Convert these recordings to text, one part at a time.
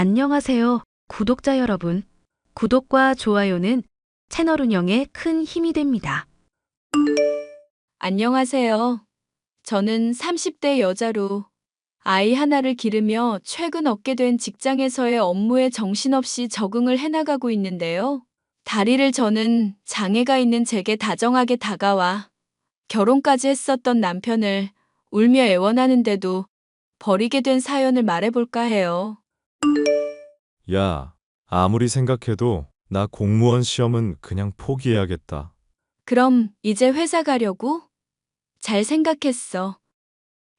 안녕하세요, 구독자 여러분. 구독과 좋아요는 채널 운영에 큰 힘이 됩니다. 안녕하세요. 저는 30대 여자로 아이 하나를 기르며 최근 얻게 된 직장에서의 업무에 정신없이 적응을 해나가고 있는데요. 다리를 저는 장애가 있는 제게 다정하게 다가와 결혼까지 했었던 남편을 울며 애원하는데도 버리게 된 사연을 말해볼까 해요. 야, 아무리 생각해도 나 공무원 시험은 그냥 포기해야겠다. 그럼 이제 회사 가려고? 잘 생각했어.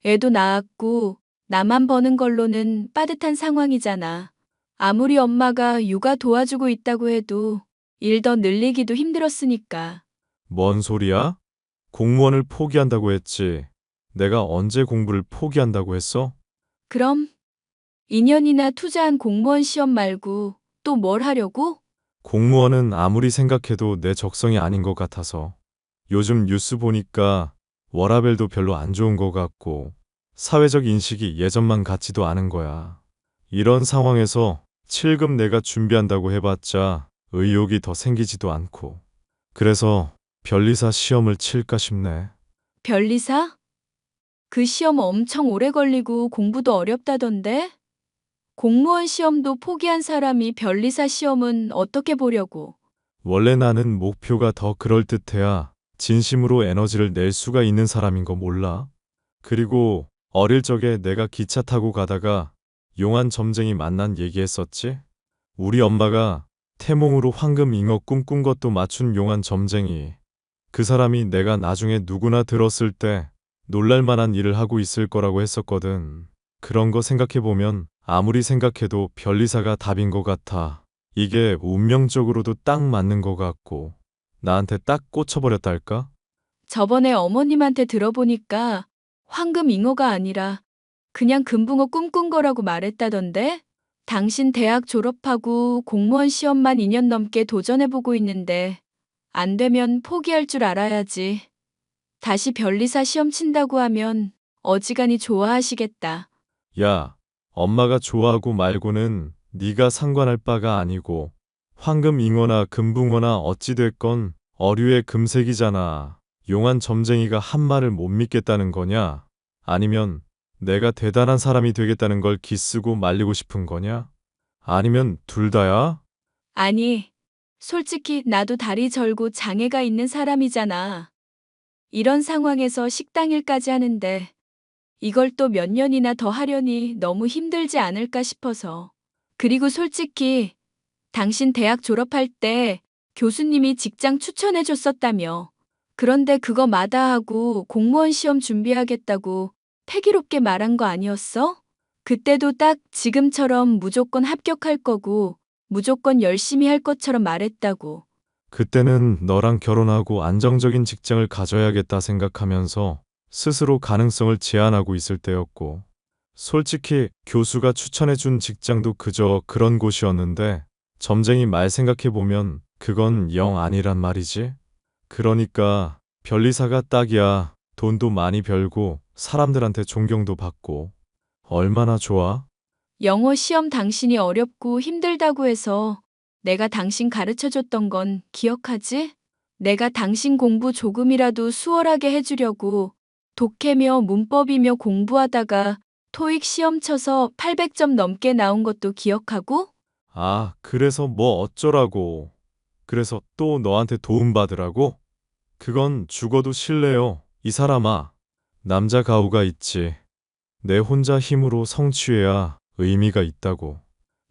애도 낳았고 나만 버는 걸로는 빠듯한 상황이잖아. 아무리 엄마가 육아 도와주고 있다고 해도 일 더 늘리기도 힘들었으니까. 뭔 소리야? 공무원을 포기한다고 했지. 내가 언제 공부를 포기한다고 했어? 그럼 2년이나 투자한 공무원 시험 말고 또 뭘 하려고? 공무원은 아무리 생각해도 내 적성이 아닌 것 같아서. 요즘 뉴스 보니까 워라밸도 별로 안 좋은 것 같고, 사회적 인식이 예전만 같지도 않은 거야. 이런 상황에서 7급 내가 준비한다고 해봤자 의욕이 더 생기지도 않고. 그래서 변리사 시험을 칠까 싶네. 변리사? 그 시험 엄청 오래 걸리고 공부도 어렵다던데? 공무원 시험도 포기한 사람이 변리사 시험은 어떻게 보려고? 원래 나는 목표가 더 그럴듯해야 진심으로 에너지를 낼 수가 있는 사람인 거 몰라? 그리고 어릴 적에 내가 기차 타고 가다가 용한 점쟁이 만난 얘기했었지? 우리 엄마가 태몽으로 황금 잉어 꿈꾼 것도 맞춘 용한 점쟁이. 그 사람이 내가 나중에 누구나 들었을 때 놀랄 만한 일을 하고 있을 거라고 했었거든. 그런 거 생각해보면 아무리 생각해도 변리사가 답인 것 같아. 이게 운명적으로도 딱 맞는 것 같고 나한테 딱 꽂혀버렸달까? 저번에 어머님한테 들어보니까 황금 잉어가 아니라 그냥 금붕어 꿈꾼 거라고 말했다던데? 당신 대학 졸업하고 공무원 시험만 2년 넘게 도전해보고 있는데 안 되면 포기할 줄 알아야지. 다시 변리사 시험 친다고 하면 어지간히 좋아하시겠다. 야, 엄마가 좋아하고 말고는 네가 상관할 바가 아니고 황금 잉어나 금붕어나 어찌됐건 어류의 금색이잖아. 용한 점쟁이가 한 말을 못 믿겠다는 거냐? 아니면 내가 대단한 사람이 되겠다는 걸 기쓰고 말리고 싶은 거냐? 아니면 둘 다야? 아니, 솔직히 나도 다리 절고 장애가 있는 사람이잖아. 이런 상황에서 식당 일까지 하는데 이걸 또 몇 년이나 더 하려니 너무 힘들지 않을까 싶어서. 그리고 솔직히 당신 대학 졸업할 때 교수님이 직장 추천해 줬었다며. 그런데 그거 마다하고 공무원 시험 준비하겠다고 패기롭게 말한 거 아니었어? 그때도 딱 지금처럼 무조건 합격할 거고 무조건 열심히 할 것처럼 말했다고. 그때는 너랑 결혼하고 안정적인 직장을 가져야겠다 생각하면서 스스로 가능성을 제한하고 있을 때였고, 솔직히 교수가 추천해준 직장도 그저 그런 곳이었는데, 점쟁이 말 생각해보면 그건 영 아니란 말이지. 그러니까 변리사가 딱이야. 돈도 많이 벌고 사람들한테 존경도 받고. 얼마나 좋아? 영어 시험 당신이 어렵고 힘들다고 해서 내가 당신 가르쳐 줬던 건 기억하지? 내가 당신 공부 조금이라도 수월하게 해주려고 독해며 문법이며 공부하다가 토익 시험 쳐서 800점 넘게 나온 것도 기억하고? 아, 그래서 뭐 어쩌라고. 그래서 또 너한테 도움받으라고? 그건 죽어도 싫래요. 이 사람아. 남자 가오가 있지. 내 혼자 힘으로 성취해야 의미가 있다고.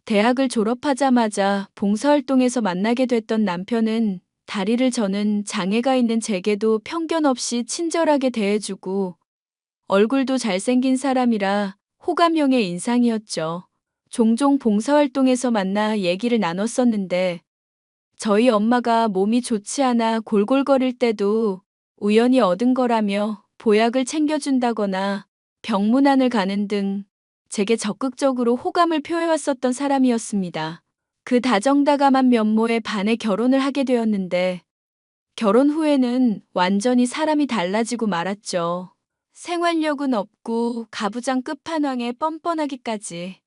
대학을 졸업하자마자 봉사활동에서 만나게 됐던 남편은 다리를 저는 장애가 있는 제게도 편견 없이 친절하게 대해주고 얼굴도 잘생긴 사람이라 호감형의 인상이었죠. 종종 봉사활동에서 만나 얘기를 나눴었는데 저희 엄마가 몸이 좋지 않아 골골거릴 때도 우연히 얻은 거라며 보약을 챙겨준다거나 병문안을 가는 등 제게 적극적으로 호감을 표해왔었던 사람이었습니다. 그 다정다감한 면모에 반해 결혼을 하게 되었는데 결혼 후에는 완전히 사람이 달라지고 말았죠. 생활력은 없고 가부장 끝판왕에 뻔뻔하기까지.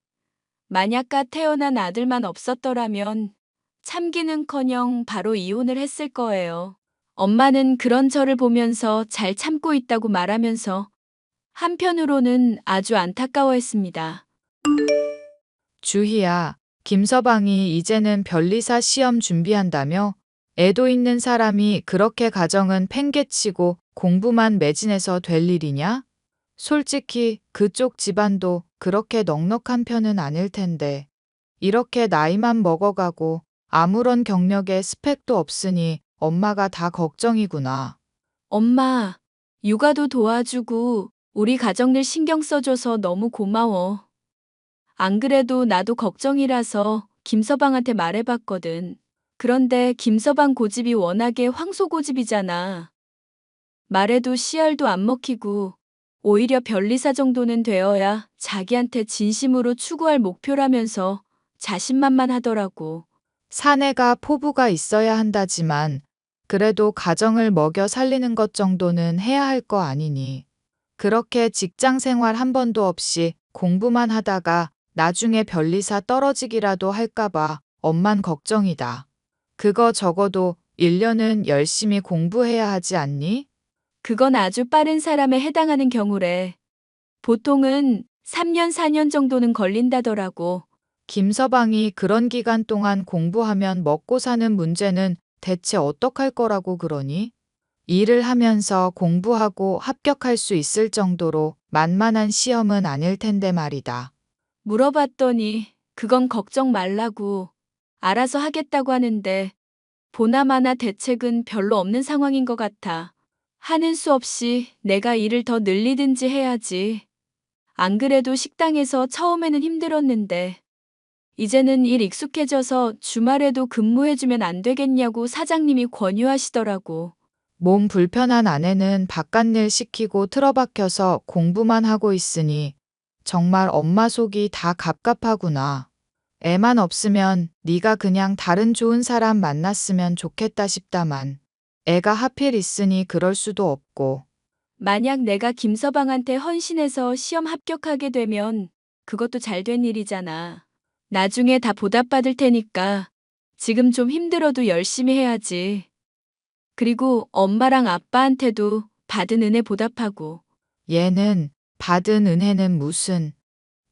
만약가 태어난 아들만 없었더라면 참기는커녕 바로 이혼을 했을 거예요. 엄마는 그런 저를 보면서 잘 참고 있다고 말하면서 한편으로는 아주 안타까워했습니다. 주희야, 김서방이 이제는 변리사 시험 준비한다며? 애도 있는 사람이 그렇게 가정은 팽개치고 공부만 매진해서 될 일이냐? 솔직히 그쪽 집안도 그렇게 넉넉한 편은 아닐 텐데. 이렇게 나이만 먹어가고 아무런 경력에 스펙도 없으니 엄마가 다 걱정이구나. 엄마, 육아도 도와주고 우리 가정일 신경 써줘서 너무 고마워. 안 그래도 나도 걱정이라서 김서방한테 말해봤거든. 그런데 김서방 고집이 워낙에 황소고집이잖아. 말해도 씨알도 안 먹히고 오히려 변리사 정도는 되어야 자기한테 진심으로 추구할 목표라면서 자신만만하더라고. 사내가 포부가 있어야 한다지만 그래도 가정을 먹여 살리는 것 정도는 해야 할 거 아니니. 그렇게 직장 생활 한 번도 없이 공부만 하다가 나중에 변리사 떨어지기라도 할까봐 엄만 걱정이다. 그거 적어도 1년은 열심히 공부해야 하지 않니? 그건 아주 빠른 사람에 해당하는 경우래. 보통은 3년, 4년 정도는 걸린다더라고. 김서방이 그런 기간 동안 공부하면 먹고 사는 문제는 대체 어떡할 거라고 그러니? 일을 하면서 공부하고 합격할 수 있을 정도로 만만한 시험은 아닐 텐데 말이다. 물어봤더니 그건 걱정 말라고 알아서 하겠다고 하는데 보나마나 대책은 별로 없는 상황인 것 같아. 하는 수 없이 내가 일을 더 늘리든지 해야지. 안 그래도 식당에서 처음에는 힘들었는데 이제는 일 익숙해져서 주말에도 근무해주면 안 되겠냐고 사장님이 권유하시더라고. 몸 불편한 아내는 바깥일 시키고 틀어박혀서 공부만 하고 있으니 정말 엄마 속이 다 갑갑하구나. 애만 없으면 네가 그냥 다른 좋은 사람 만났으면 좋겠다 싶다만 애가 하필 있으니 그럴 수도 없고. 만약 내가 김서방한테 헌신해서 시험 합격하게 되면 그것도 잘 된 일이잖아. 나중에 다 보답받을 테니까 지금 좀 힘들어도 열심히 해야지. 그리고 엄마랑 아빠한테도 받은 은혜 보답하고. 얘는 받은 은혜는 무슨.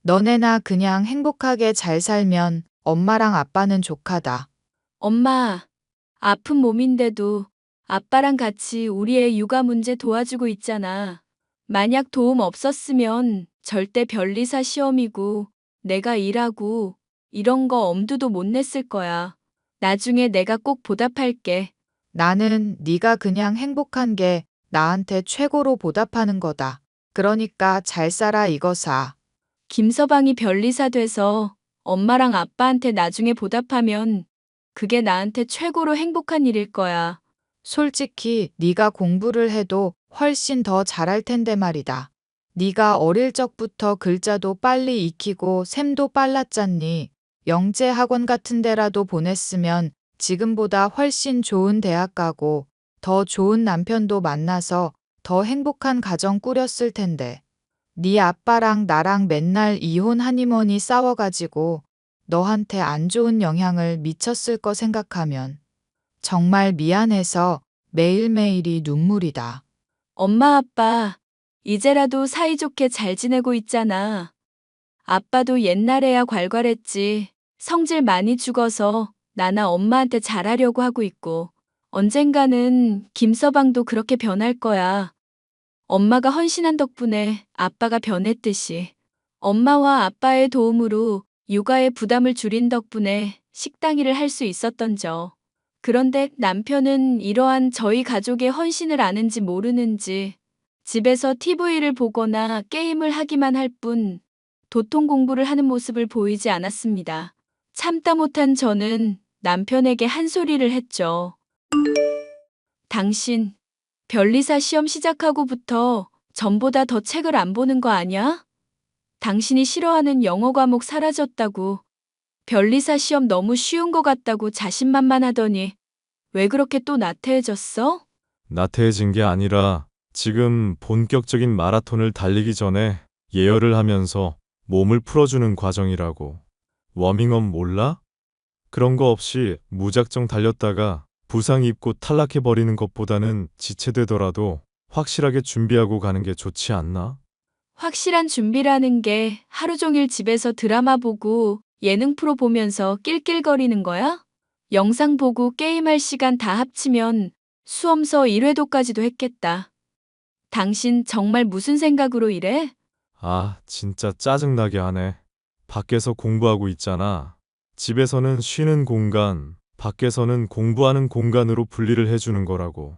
너네나 그냥 행복하게 잘 살면 엄마랑 아빠는 족하다. 엄마, 아픈 몸인데도 아빠랑 같이 우리의 육아 문제 도와주고 있잖아. 만약 도움 없었으면 절대 변리사 시험이고 내가 일하고 이런 거 엄두도 못 냈을 거야. 나중에 내가 꼭 보답할게. 나는 네가 그냥 행복한 게 나한테 최고로 보답하는 거다. 그러니까 잘 살아 이거사. 김서방이 변리사 돼서 엄마랑 아빠한테 나중에 보답하면 그게 나한테 최고로 행복한 일일 거야. 솔직히 네가 공부를 해도 훨씬 더 잘할 텐데 말이다. 네가 어릴 적부터 글자도 빨리 익히고 셈도 빨랐잖니. 영재 학원 같은 데라도 보냈으면 지금보다 훨씬 좋은 대학 가고 더 좋은 남편도 만나서 더 행복한 가정 꾸렸을 텐데. 네 아빠랑 나랑 맨날 이혼 하니머니 싸워가지고 너한테 안 좋은 영향을 미쳤을 거 생각하면 정말 미안해서 매일매일이 눈물이다. 엄마, 아빠, 이제라도 사이좋게 잘 지내고 있잖아. 아빠도 옛날에야 괄괄했지. 성질 많이 죽어서 나나 엄마한테 잘하려고 하고 있고. 언젠가는 김서방도 그렇게 변할 거야. 엄마가 헌신한 덕분에 아빠가 변했듯이. 엄마와 아빠의 도움으로 육아의 부담을 줄인 덕분에 식당 일을 할 수 있었던저. 그런데 남편은 이러한 저희 가족의 헌신을 아는지 모르는지 집에서 TV를 보거나 게임을 하기만 할 뿐 도통 공부를 하는 모습을 보이지 않았습니다. 참다 못한 저는 남편에게 한 소리를 했죠. 당신, 변리사 시험 시작하고부터 전보다 더 책을 안 보는 거 아냐? 당신이 싫어하는 영어 과목 사라졌다고, 변리사 시험 너무 쉬운 거 같다고 자신만만하더니 왜 그렇게 또 나태해졌어? 나태해진 게 아니라 지금 본격적인 마라톤을 달리기 전에 예열을 하면서 몸을 풀어주는 과정이라고. 워밍업 몰라? 그런 거 없이 무작정 달렸다가 부상 입고 탈락해버리는 것보다는 지체되더라도 확실하게 준비하고 가는 게 좋지 않나? 확실한 준비라는 게 하루 종일 집에서 드라마 보고 예능 프로 보면서 낄낄거리는 거야? 영상 보고 게임할 시간 다 합치면 수험서 1회도까지도 했겠다. 당신 정말 무슨 생각으로 이래? 아, 진짜 짜증나게 하네. 밖에서 공부하고 있잖아. 집에서는 쉬는 공간, 밖에서는 공부하는 공간으로 분리를 해주는 거라고.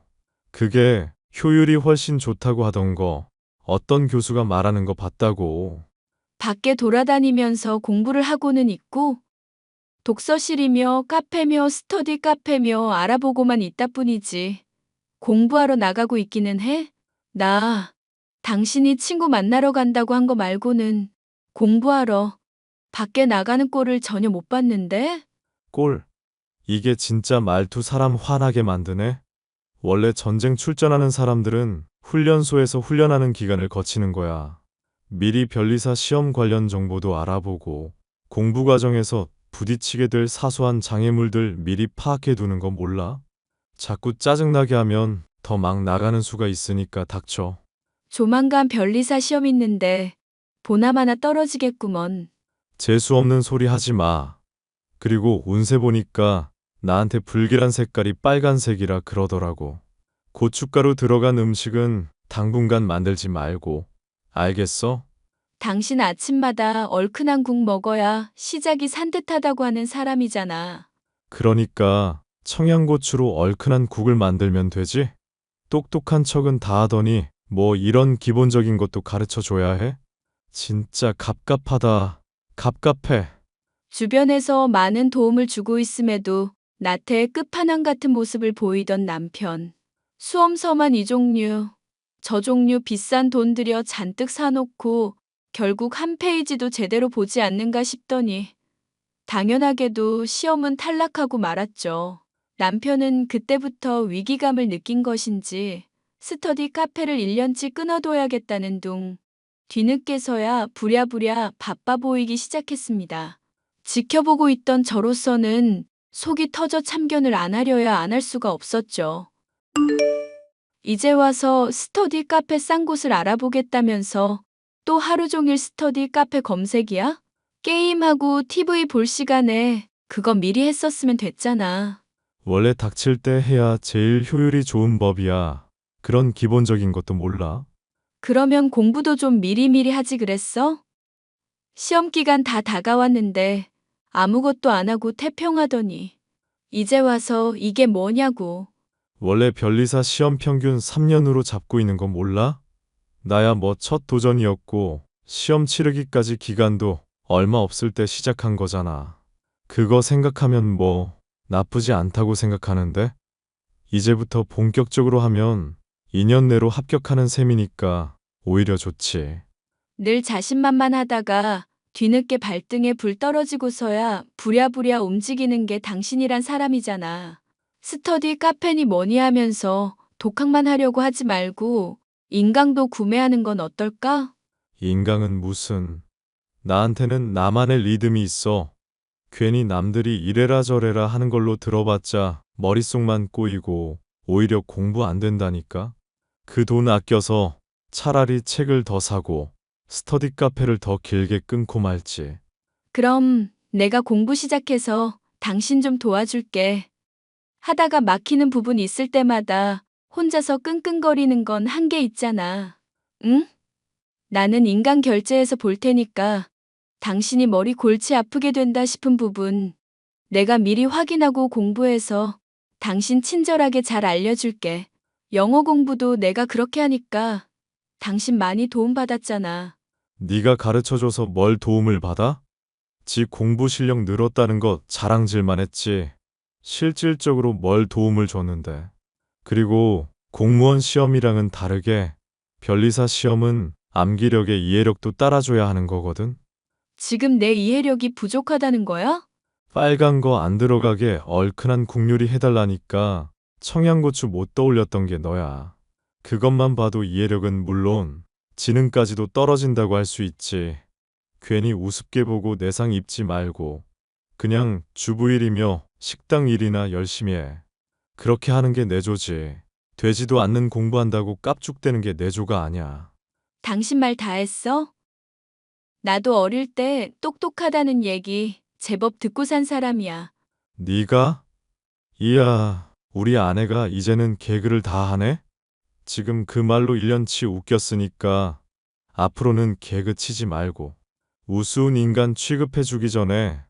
그게 효율이 훨씬 좋다고 하던 거, 어떤 교수가 말하는 거 봤다고. 밖에 돌아다니면서 공부를 하고는 있고 독서실이며 카페며 스터디 카페며 알아보고만 있다 뿐이지. 공부하러 나가고 있기는 해? 나 당신이 친구 만나러 간다고 한 거 말고는 공부하러 밖에 나가는 꼴을 전혀 못 봤는데? 꼴. 이게 진짜 말투 사람 화나게 만드네. 원래 전쟁 출전하는 사람들은 훈련소에서 훈련하는 기간을 거치는 거야. 미리 변리사 시험 관련 정보도 알아보고 공부 과정에서 부딪히게 될 사소한 장애물들 미리 파악해 두는 거 몰라? 자꾸 짜증나게 하면 더 막 나가는 수가 있으니까 닥쳐. 조만간 변리사 시험 있는데 보나마나 떨어지겠구먼. 재수 없는 소리 하지 마. 그리고 운세 보니까 나한테 불길한 색깔이 빨간색이라 그러더라고. 고춧가루 들어간 음식은 당분간 만들지 말고. 알겠어? 당신 아침마다 얼큰한 국 먹어야 시작이 산뜻하다고 하는 사람이잖아. 그러니까 청양고추로 얼큰한 국을 만들면 되지? 똑똑한 척은 다 하더니 뭐 이런 기본적인 것도 가르쳐 줘야 해? 진짜 갑갑하다. 갑갑해. 주변에서 많은 도움을 주고 있음에도 나태의 끝판왕 같은 모습을 보이던 남편. 수험서만 이 종류, 저 종류 비싼 돈 들여 잔뜩 사놓고 결국 한 페이지도 제대로 보지 않는가 싶더니 당연하게도 시험은 탈락하고 말았죠. 남편은 그때부터 위기감을 느낀 것인지 스터디 카페를 1년치 끊어둬야겠다는 둥 뒤늦게서야 부랴부랴 바빠 보이기 시작했습니다. 지켜보고 있던 저로서는 속이 터져 참견을 안 하려야 안 할 수가 없었죠. 이제 와서 스터디 카페 싼 곳을 알아보겠다면서 또 하루 종일 스터디 카페 검색이야? 게임하고 TV 볼 시간에 그거 미리 했었으면 됐잖아. 원래 닥칠 때 해야 제일 효율이 좋은 법이야. 그런 기본적인 것도 몰라? 그러면 공부도 좀 미리미리 하지 그랬어? 시험 기간 다 다가왔는데 아무것도 안 하고 태평하더니 이제 와서 이게 뭐냐고. 원래 변리사 시험 평균 3년으로 잡고 있는 건 몰라? 나야 뭐 첫 도전이었고 시험 치르기까지 기간도 얼마 없을 때 시작한 거잖아. 그거 생각하면 뭐 나쁘지 않다고 생각하는데 이제부터 본격적으로 하면 2년 내로 합격하는 셈이니까 오히려 좋지. 늘 자신만만하다가 뒤늦게 발등에 불 떨어지고서야 부랴부랴 움직이는 게 당신이란 사람이잖아. 스터디 카페니 뭐니 하면서 독학만 하려고 하지 말고 인강도 구매하는 건 어떨까? 인강은 무슨. 나한테는 나만의 리듬이 있어. 괜히 남들이 이래라 저래라 하는 걸로 들어봤자 머릿속만 꼬이고 오히려 공부 안 된다니까. 그 돈 아껴서 차라리 책을 더 사고 스터디 카페를 더 길게 끊고 말지. 그럼 내가 공부 시작해서 당신 좀 도와줄게. 하다가 막히는 부분 있을 때마다 혼자서 끙끙거리는 건 한계 있잖아. 응? 나는 인강 결제해서 볼 테니까 당신이 머리 골치 아프게 된다 싶은 부분 내가 미리 확인하고 공부해서 당신 친절하게 잘 알려줄게. 영어 공부도 내가 그렇게 하니까 당신 많이 도움받았잖아. 네가 가르쳐줘서 뭘 도움을 받아? 지 공부 실력 늘었다는 거 자랑질만 했지. 실질적으로 뭘 도움을 줬는데. 그리고 공무원 시험이랑은 다르게 변리사 시험은 암기력에 이해력도 따라줘야 하는 거거든. 지금 내 이해력이 부족하다는 거야? 빨간 거 안 들어가게 얼큰한 국요리 해달라니까 청양고추 못 떠올렸던 게 너야. 그것만 봐도 이해력은 물론 지능까지도 떨어진다고 할 수 있지. 괜히 우습게 보고 내상 입지 말고 그냥 주부일이며 식당 일이나 열심히 해. 그렇게 하는 게 내조지. 되지도 않는 공부한다고 깝죽대는 게 내조가 아니야. 당신 말 다 했어? 나도 어릴 때 똑똑하다는 얘기 제법 듣고 산 사람이야. 네가? 이야, 우리 아내가 이제는 개그를 다 하네? 지금 그 말로 1년치 웃겼으니까 앞으로는 개그 치지 말고 우스운 인간 취급해주기 전에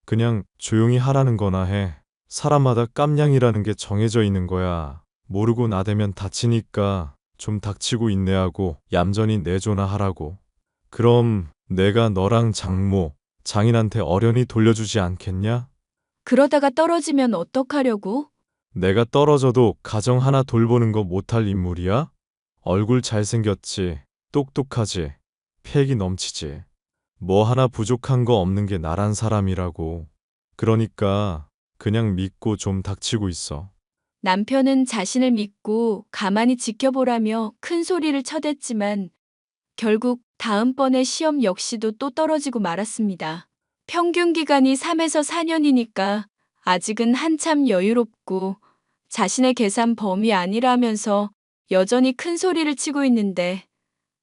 그냥 조용히 하라는 거나 해. 사람마다 깜냥이라는 게 정해져 있는 거야. 모르고 나대면 다치니까 좀 닥치고 인내하고 얌전히 내조나 하라고. 그럼 내가 너랑 장모, 장인한테 어련히 돌려주지 않겠냐? 그러다가 떨어지면 어떡하려고? 내가 떨어져도 가정 하나 돌보는 거 못할 인물이야? 얼굴 잘생겼지, 똑똑하지, 패기 넘치지. 뭐 하나 부족한 거 없는 게 나란 사람이라고. 그러니까 그냥 믿고 좀 닥치고 있어. 남편은 자신을 믿고 가만히 지켜보라며 큰 소리를 쳐댔지만 결국 다음번에 시험 역시도 또 떨어지고 말았습니다. 평균 기간이 3에서 4년이니까 아직은 한참 여유롭고 자신의 계산 범위 아니라면서 여전히 큰 소리를 치고 있는데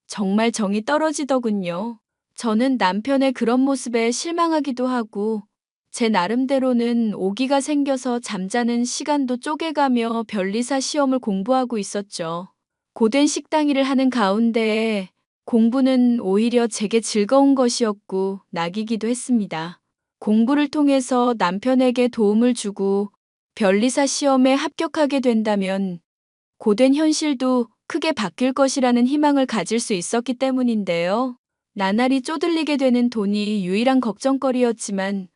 정말 정이 떨어지더군요. 저는 남편의 그런 모습에 실망하기도 하고 제 나름대로는 오기가 생겨서 잠자는 시간도 쪼개가며 변리사 시험을 공부하고 있었죠. 고된 식당 일을 하는 가운데에 공부는 오히려 제게 즐거운 것이었고 낙이기도 했습니다. 공부를 통해서 남편에게 도움을 주고 변리사 시험에 합격하게 된다면 고된 현실도 크게 바뀔 것이라는 희망을 가질 수 있었기 때문인데요. 나날이 쪼들리게 되는 돈이 유일한 걱정거리였지만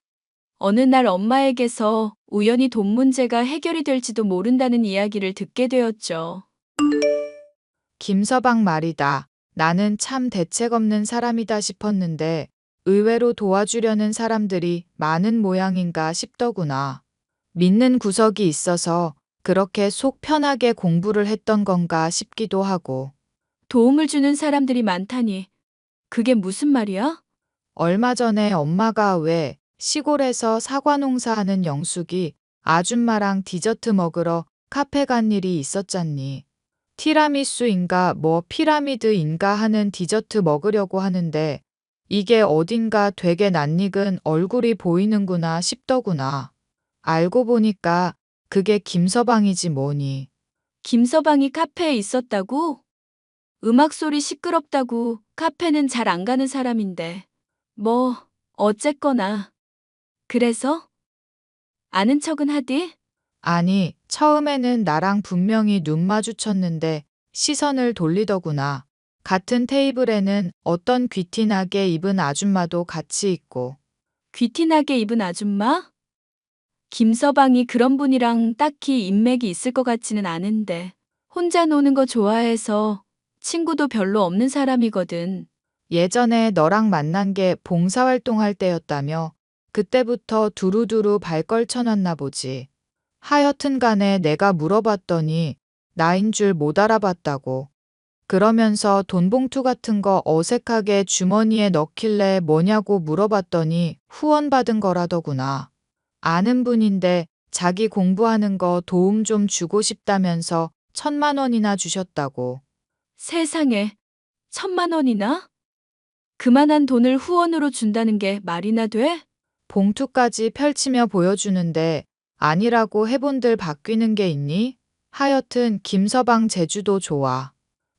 어느 날 엄마에게서 우연히 돈 문제가 해결이 될지도 모른다는 이야기를 듣게 되었죠. 김서방 말이다. 나는 참 대책 없는 사람이다 싶었는데 의외로 도와주려는 사람들이 많은 모양인가 싶더구나. 믿는 구석이 있어서 그렇게 속 편하게 공부를 했던 건가 싶기도 하고. 도움을 주는 사람들이 많다니 그게 무슨 말이야? 얼마 전에 엄마가 왜 시골에서 사과 농사하는 영숙이 아줌마랑 디저트 먹으러 카페 간 일이 있었잖니. 티라미수인가 뭐 피라미드인가 하는 디저트 먹으려고 하는데 이게 어딘가 되게 낯익은 얼굴이 보이는구나 싶더구나. 알고 보니까 그게 김서방이지 뭐니. 김서방이 카페에 있었다고? 음악 소리 시끄럽다고 카페는 잘 안 가는 사람인데. 뭐, 어쨌거나. 그래서? 아는 척은 하디? 아니, 처음에는 나랑 분명히 눈 마주쳤는데 시선을 돌리더구나. 같은 테이블에는 어떤 귀티나게 입은 아줌마도 같이 있고. 귀티나게 입은 아줌마? 김서방이 그런 분이랑 딱히 인맥이 있을 것 같지는 않은데. 혼자 노는 거 좋아해서 친구도 별로 없는 사람이거든. 예전에 너랑 만난 게 봉사활동할 때였다며 그때부터 두루두루 발걸 쳐놨나 보지. 하여튼 간에 내가 물어봤더니 나인 줄 못 알아봤다고. 그러면서 돈봉투 같은 거 어색하게 주머니에 넣길래 뭐냐고 물어봤더니 후원받은 거라더구나. 아는 분인데 자기 공부하는 거 도움 좀 주고 싶다면서 1,000만 원이나 주셨다고. 세상에, 1,000만 원이나? 그만한 돈을 후원으로 준다는 게 말이나 돼? 봉투까지 펼치며 보여주는데 아니라고 해본들 바뀌는 게 있니? 하여튼 김서방 제주도 좋아.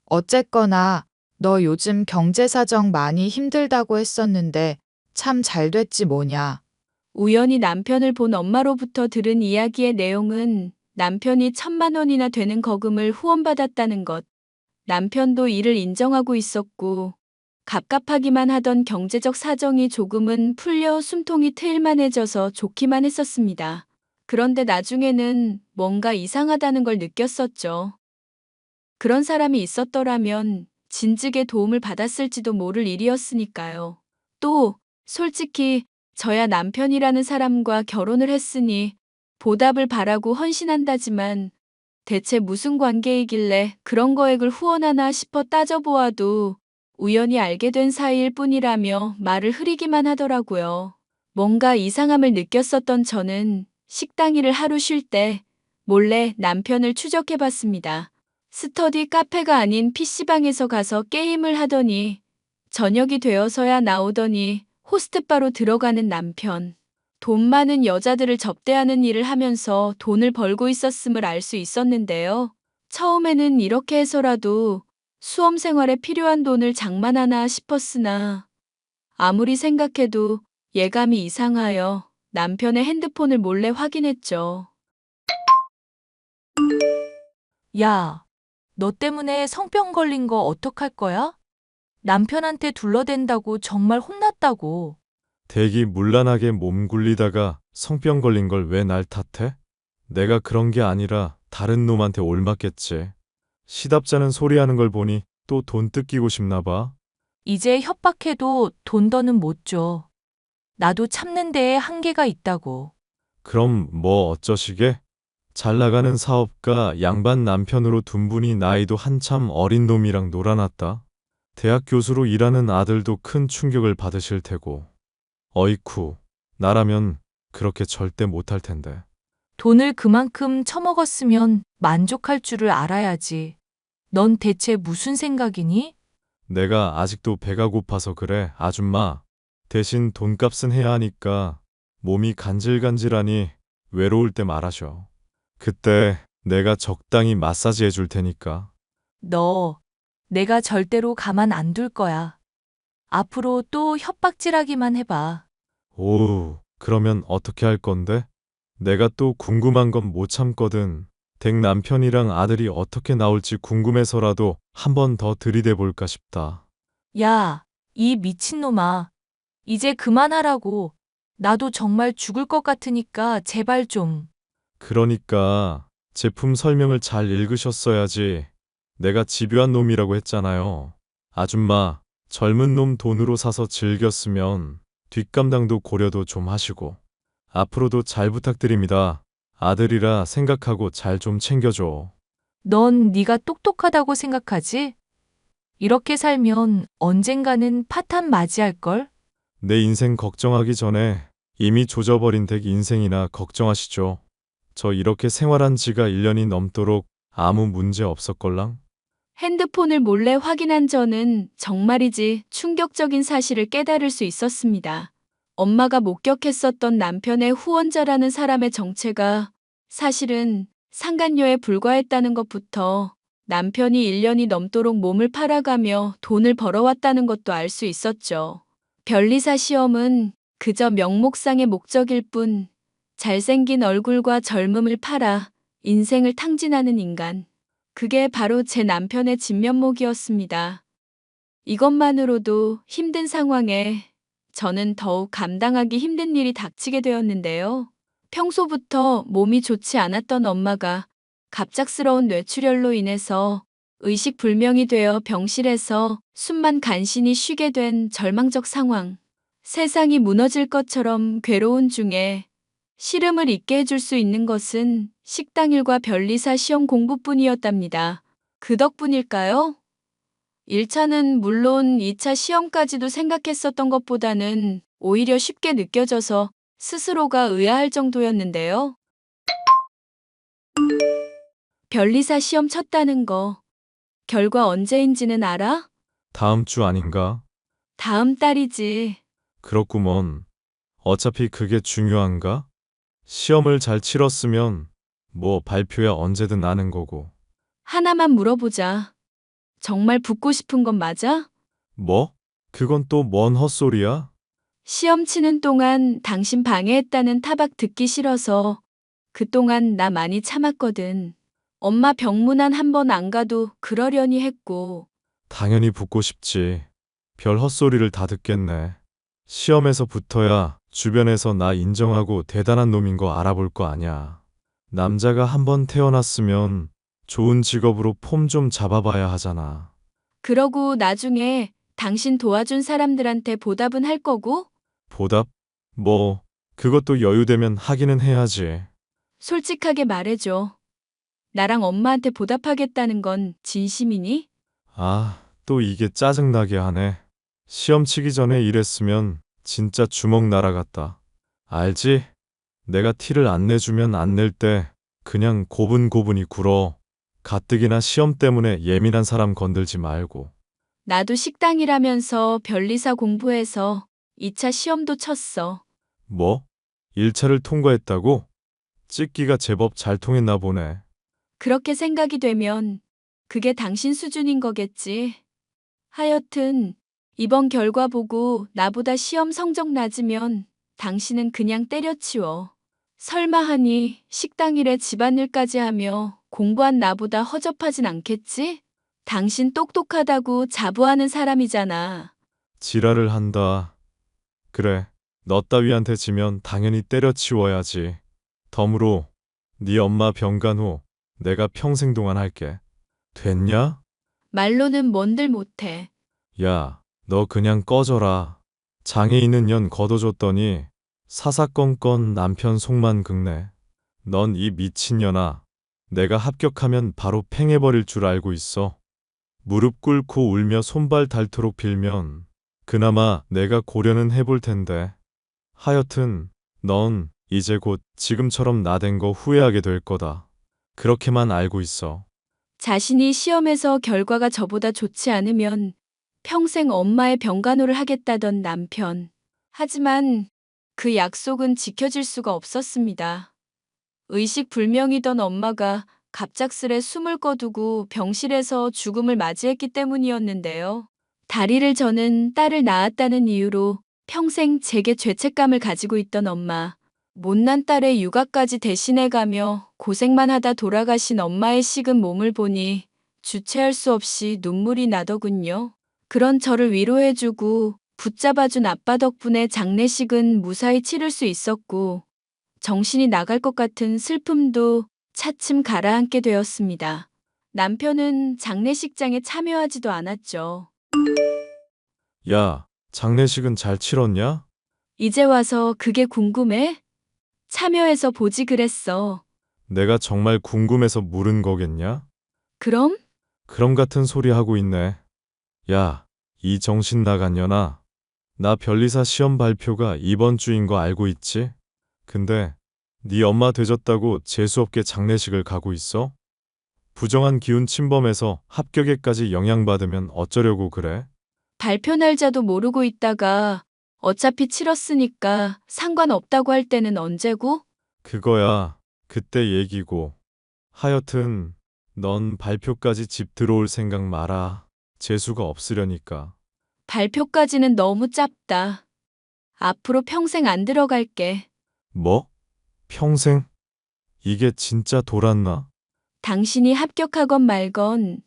어쨌거나 너 요즘 경제사정 많이 힘들다고 했었는데 참 잘 됐지 뭐냐. 우연히 남편을 본 엄마로부터 들은 이야기의 내용은 남편이 1,000만 원이나 되는 거금을 후원받았다는 것. 남편도 이를 인정하고 있었고 갑갑하기만 하던 경제적 사정이 조금은 풀려 숨통이 트일만해져서 좋기만 했었습니다. 그런데 나중에는 뭔가 이상하다는 걸 느꼈었죠. 그런 사람이 있었더라면 진즉에 도움을 받았을지도 모를 일이었으니까요. 또 솔직히 저야 남편이라는 사람과 결혼을 했으니 보답을 바라고 헌신한다지만 대체 무슨 관계이길래 그런 거액을 후원하나 싶어 따져보아도 우연히 알게 된 사이일 뿐이라며 말을 흐리기만 하더라고요. 뭔가 이상함을 느꼈었던 저는 식당 일을 하루 쉴 때 몰래 남편을 추적해 봤습니다. 스터디 카페가 아닌 PC방에서 가서 게임을 하더니 저녁이 되어서야 나오더니 호스트바로 들어가는 남편. 돈 많은 여자들을 접대하는 일을 하면서 돈을 벌고 있었음을 알 수 있었는데요. 처음에는 이렇게 해서라도 수험 생활에 필요한 돈을 장만하나 싶었으나 아무리 생각해도 예감이 이상하여 남편의 핸드폰을 몰래 확인했죠. 야, 너 때문에 성병 걸린 거 어떡할 거야? 남편한테 둘러댄다고 정말 혼났다고. 대기 문란하게 몸 굴리다가 성병 걸린 걸 왜 날 탓해? 내가 그런 게 아니라 다른 놈한테 올맞겠지. 시답잖은 소리하는 걸 보니 또 돈 뜯기고 싶나 봐. 이제 협박해도 돈 더는 못 줘. 나도 참는 데에 한계가 있다고. 그럼 뭐 어쩌시게? 잘 나가는 사업가 양반 남편으로 둔 분이 나이도 한참 어린 놈이랑 놀아놨다. 대학 교수로 일하는 아들도 큰 충격을 받으실 테고. 어이쿠, 나라면 그렇게 절대 못할 텐데. 돈을 그만큼 처먹었으면 만족할 줄을 알아야지. 넌 대체 무슨 생각이니? 내가 아직도 배가 고파서 그래, 아줌마. 대신 돈값은 해야 하니까 몸이 간질간질하니 외로울 때 말하셔. 그때 내가 적당히 마사지 해줄 테니까. 너, 내가 절대로 가만 안 둘 거야. 앞으로 또 협박질하기만 해봐. 오우, 그러면 어떻게 할 건데? 내가 또 궁금한 건 못 참거든. 댁 남편이랑 아들이 어떻게 나올지 궁금해서라도 한 번 더 들이대 볼까 싶다. 야, 이 미친놈아. 이제 그만하라고. 나도 정말 죽을 것 같으니까 제발 좀. 그러니까 제품 설명을 잘 읽으셨어야지. 내가 집요한 놈이라고 했잖아요. 아줌마, 젊은 놈 돈으로 사서 즐겼으면 뒷감당도 고려도 좀 하시고. 앞으로도 잘 부탁드립니다. 아들이라 생각하고 잘 좀 챙겨줘. 넌 네가 똑똑하다고 생각하지? 이렇게 살면 언젠가는 파탄 맞이할걸? 내 인생 걱정하기 전에 이미 조져버린 댁 인생이나 걱정하시죠. 저 이렇게 생활한 지가 1년이 넘도록 아무 문제 없었걸랑? 핸드폰을 몰래 확인한 저는 정말이지 충격적인 사실을 깨달을 수 있었습니다. 엄마가 목격했었던 남편의 후원자라는 사람의 정체가 사실은 상간녀에 불과했다는 것부터 남편이 1년이 넘도록 몸을 팔아가며 돈을 벌어왔다는 것도 알 수 있었죠. 변리사 시험은 그저 명목상의 목적일 뿐 잘생긴 얼굴과 젊음을 팔아 인생을 탕진하는 인간. 그게 바로 제 남편의 진면목이었습니다. 이것만으로도 힘든 상황에 저는 더욱 감당하기 힘든 일이 닥치게 되었는데요. 평소부터 몸이 좋지 않았던 엄마가 갑작스러운 뇌출혈로 인해서 의식불명이 되어 병실에서 숨만 간신히 쉬게 된 절망적 상황. 세상이 무너질 것처럼 괴로운 중에 시름을 잊게 해줄 수 있는 것은 식당일과 변리사 시험 공부뿐이었답니다. 그 덕분일까요? 1차는 물론 2차 시험까지도 생각했었던 것보다는 오히려 쉽게 느껴져서 스스로가 의아할 정도였는데요. 변리사 시험 쳤다는 거, 결과 언제인지는 알아? 다음 주 아닌가? 다음 달이지. 그렇구먼. 어차피 그게 중요한가? 시험을 잘 치렀으면 뭐 발표야 언제든 아는 거고. 하나만 물어보자. 정말 붙고 싶은 건 맞아? 뭐? 그건 또 뭔 헛소리야? 시험 치는 동안 당신 방해했다는 타박 듣기 싫어서 그동안 나 많이 참았거든. 엄마 병문안 한 번 안 가도 그러려니 했고. 당연히 붙고 싶지. 별 헛소리를 다 듣겠네. 시험에서 붙어야 주변에서 나 인정하고 대단한 놈인 거 알아볼 거 아냐. 남자가 한 번 태어났으면 좋은 직업으로 폼 좀 잡아봐야 하잖아. 그러고 나중에 당신 도와준 사람들한테 보답은 할 거고? 보답? 뭐, 그것도 여유되면 하기는 해야지. 솔직하게 말해줘. 나랑 엄마한테 보답하겠다는 건 진심이니? 아, 또 이게 짜증나게 하네. 시험 치기 전에 이랬으면 진짜 주먹 날아갔다. 알지? 내가 티를 안 내주면 안 낼 때 그냥 고분고분히 굴어. 가뜩이나 시험 때문에 예민한 사람 건들지 말고. 나도 식당이라면서 변리사 공부해서 2차 시험도 쳤어. 뭐? 1차를 통과했다고? 찍기가 제법 잘 통했나 보네. 그렇게 생각이 되면 그게 당신 수준인 거겠지. 하여튼 이번 결과 보고 나보다 시험 성적 낮으면 당신은 그냥 때려치워. 설마 하니 식당 일에 집안일까지 하며 공부한 나보다 허접하진 않겠지? 당신 똑똑하다고 자부하는 사람이잖아. 지랄을 한다. 그래, 너 따위한테 지면 당연히 때려치워야지. 덤으로 네 엄마 병간 후 내가 평생 동안 할게. 됐냐? 말로는 뭔들 못해. 야, 너 그냥 꺼져라. 장애 있는 년 걷어줬더니 사사건건 남편 속만 긁네. 넌 이 미친년아. 내가 합격하면 바로 팽해버릴 줄 알고 있어. 무릎 꿇고 울며 손발 닳도록 빌면 그나마 내가 고려는 해볼 텐데. 하여튼 넌 이제 곧 지금처럼 나댄 거 후회하게 될 거다. 그렇게만 알고 있어. 자신이 시험에서 결과가 저보다 좋지 않으면 평생 엄마의 병간호를 하겠다던 남편. 하지만 그 약속은 지켜질 수가 없었습니다. 의식불명이던 엄마가 갑작스레 숨을 거두고 병실에서 죽음을 맞이했기 때문이었는데요. 다리를 저는 딸을 낳았다는 이유로 평생 제게 죄책감을 가지고 있던 엄마. 못난 딸의 육아까지 대신해가며 고생만 하다 돌아가신 엄마의 식은 몸을 보니 주체할 수 없이 눈물이 나더군요. 그런 저를 위로해주고 붙잡아준 아빠 덕분에 장례식은 무사히 치를 수 있었고 정신이 나갈 것 같은 슬픔도 차츰 가라앉게 되었습니다. 남편은 장례식장에 참여하지도 않았죠. 야, 장례식은 잘 치렀냐? 이제 와서 그게 궁금해? 참여해서 보지 그랬어. 내가 정말 궁금해서 물은 거겠냐? 그럼? 그럼 같은 소리 하고 있네. 야, 이 정신 나간 년아. 나 변리사 시험 발표가 이번 주인 거 알고 있지? 근데 네 엄마 되졌다고 재수없게 장례식을 가고 있어? 부정한 기운 침범해서 합격에까지 영향받으면 어쩌려고 그래? 발표 날짜도 모르고 있다가 어차피 치렀으니까 상관없다고 할 때는 언제고? 그거야 그때 얘기고. 하여튼 넌 발표까지 집 들어올 생각 마라. 재수가 없으려니까. 발표까지는 너무 짧다. 앞으로 평생 안 들어갈게. 뭐? 평생? 이게 진짜 돌았나? 당신이 합격하건 말건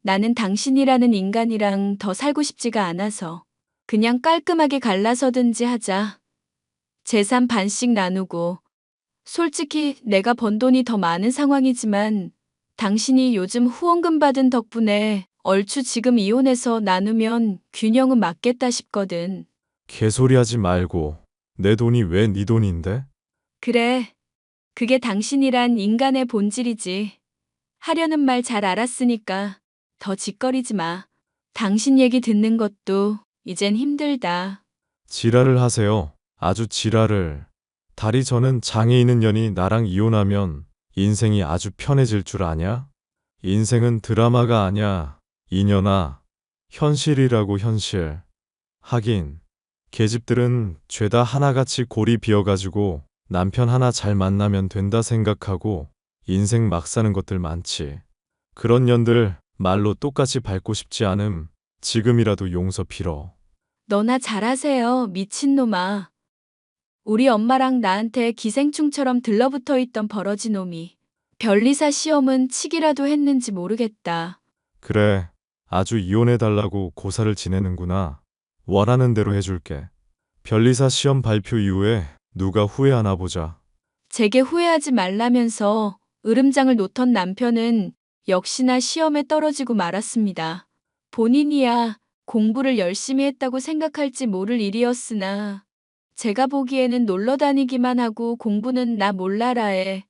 나는 당신이라는 인간이랑 더 살고 싶지가 않아서 그냥 깔끔하게 갈라서든지 하자. 재산 반씩 나누고. 솔직히 내가 번 돈이 더 많은 상황이지만 당신이 요즘 후원금 받은 덕분에 얼추 지금 이혼해서 나누면 균형은 맞겠다 싶거든. 개소리하지 말고. 내 돈이 왜 네 돈인데? 그래. 그게 당신이란 인간의 본질이지. 하려는 말 잘 알았으니까 더 짓거리지 마. 당신 얘기 듣는 것도 이젠 힘들다. 지랄을 하세요. 아주 지랄을. 다리 저는 장애 있는 년이 나랑 이혼하면 인생이 아주 편해질 줄 아냐? 인생은 드라마가 아냐. 이년아. 현실이라고 현실. 하긴 계집들은 죄다 하나같이 골이 비어가지고 남편 하나 잘 만나면 된다 생각하고 인생 막 사는 것들 많지. 그런 년들 말로 똑같이 밟고 싶지 않음. 지금이라도 용서 빌어. 너나 잘하세요, 미친놈아. 우리 엄마랑 나한테 기생충처럼 들러붙어 있던 버러지 놈이. 변리사 시험은 치기라도 했는지 모르겠다. 그래, 아주 이혼해달라고 고사를 지내는구나. 원하는 대로 해줄게. 변리사 시험 발표 이후에 누가 후회하나 보자. 제게 후회하지 말라면서 으름장을 놓던 남편은 역시나 시험에 떨어지고 말았습니다. 본인이야 공부를 열심히 했다고 생각할지 모를 일이었으나 제가 보기에는 놀러 다니기만 하고 공부는 나 몰라라에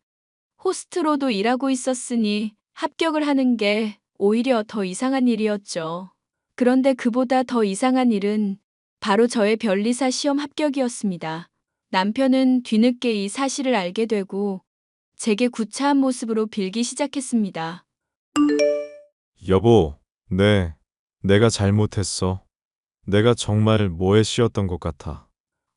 호스트로도 일하고 있었으니 합격을 하는 게 오히려 더 이상한 일이었죠. 그런데 그보다 더 이상한 일은 바로 저의 변리사 시험 합격이었습니다. 남편은 뒤늦게 이 사실을 알게 되고 제게 구차한 모습으로 빌기 시작했습니다. 여보, 내가 잘못했어. 내가 정말 뭐에 씌었던 것 같아.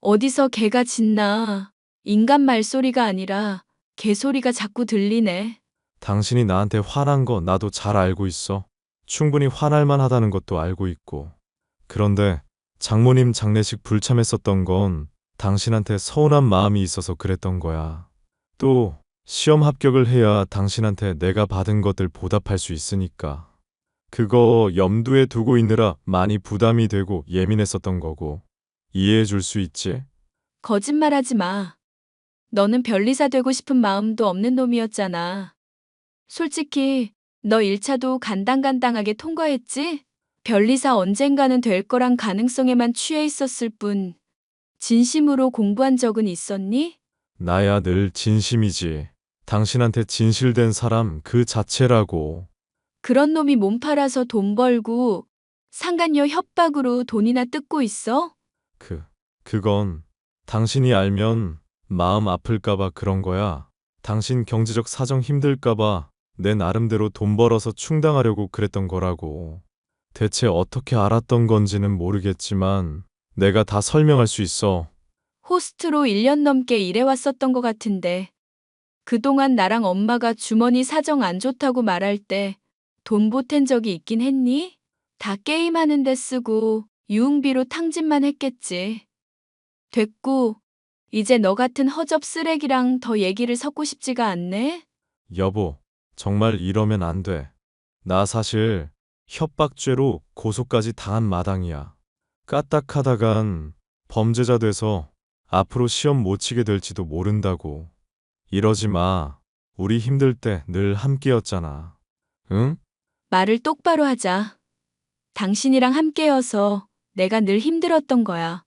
어디서 개가 짖나. 인간 말소리가 아니라 개소리가 자꾸 들리네. 당신이 나한테 화난 거 나도 잘 알고 있어. 충분히 화날 만하다는 것도 알고 있고. 그런데 장모님 장례식 불참했었던 건 당신한테 서운한 마음이 있어서 그랬던 거야. 또 시험 합격을 해야 당신한테 내가 받은 것들 보답할 수 있으니까. 그거 염두에 두고 있느라 많이 부담이 되고 예민했었던 거고. 이해해 줄 수 있지? 거짓말하지 마. 너는 변리사 되고 싶은 마음도 없는 놈이었잖아. 솔직히 너 1차도 간당간당하게 통과했지? 변리사 언젠가는 될 거란 가능성에만 취해 있었을 뿐 진심으로 공부한 적은 있었니? 나야 늘 진심이지. 당신한테 진실된 사람 그 자체라고. 그런 놈이 몸 팔아서 돈 벌고 상간녀 협박으로 돈이나 뜯고 있어? 그건 당신이 알면 마음 아플까봐 그런 거야. 당신 경제적 사정 힘들까봐 내 나름대로 돈 벌어서 충당하려고 그랬던 거라고. 대체 어떻게 알았던 건지는 모르겠지만 내가 다 설명할 수 있어. 호스트로 1년 넘게 일해왔었던 것 같은데 그동안 나랑 엄마가 주머니 사정 안 좋다고 말할 때 돈 보탠 적이 있긴 했니? 다 게임하는 데 쓰고 유흥비로 탕진만 했겠지. 됐고, 이제 너 같은 허접 쓰레기랑 더 얘기를 섞고 싶지가 않네? 여보, 정말 이러면 안 돼. 나 사실 협박죄로 고소까지 당한 마당이야. 까딱하다간 범죄자 돼서 앞으로 시험 못 치게 될지도 모른다고. 이러지 마. 우리 힘들 때 늘 함께였잖아. 응? 말을 똑바로 하자. 당신이랑 함께여서 내가 늘 힘들었던 거야.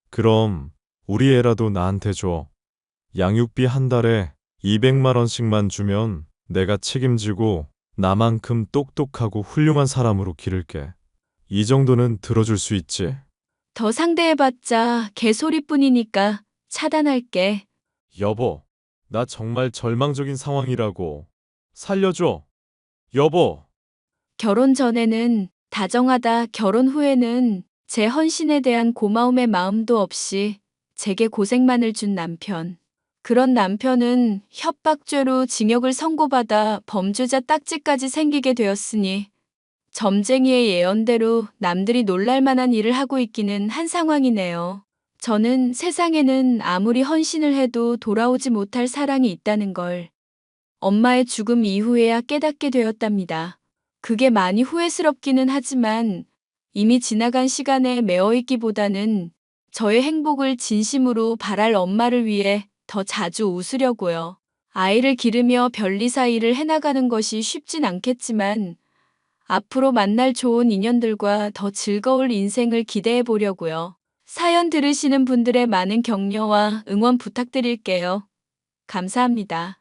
그럼 우리 애라도 나한테 줘. 양육비 한 달에 200만 원씩만 주면 내가 책임지고 나만큼 똑똑하고 훌륭한 사람으로 기를게. 이 정도는 들어줄 수 있지? 더 상대해봤자 개소리뿐이니까 차단할게. 여보, 나 정말 절망적인 상황이라고. 살려줘. 여보. 결혼 전에는 다정하다, 결혼 후에는 제 헌신에 대한 고마움의 마음도 없이 제게 고생만을 준 남편. 그런 남편은 협박죄로 징역을 선고받아 범죄자 딱지까지 생기게 되었으니 점쟁이의 예언대로 남들이 놀랄 만한 일을 하고 있기는 한 상황이네요. 저는 세상에는 아무리 헌신을 해도 돌아오지 못할 사랑이 있다는 걸 엄마의 죽음 이후에야 깨닫게 되었답니다. 그게 많이 후회스럽기는 하지만 이미 지나간 시간에 매어있기보다는 저의 행복을 진심으로 바랄 엄마를 위해 더 자주 웃으려고요. 아이를 기르며 변리사 일을 해나가는 것이 쉽진 않겠지만 앞으로 만날 좋은 인연들과 더 즐거울 인생을 기대해 보려고요. 사연 들으시는 분들의 많은 격려와 응원 부탁드릴게요. 감사합니다.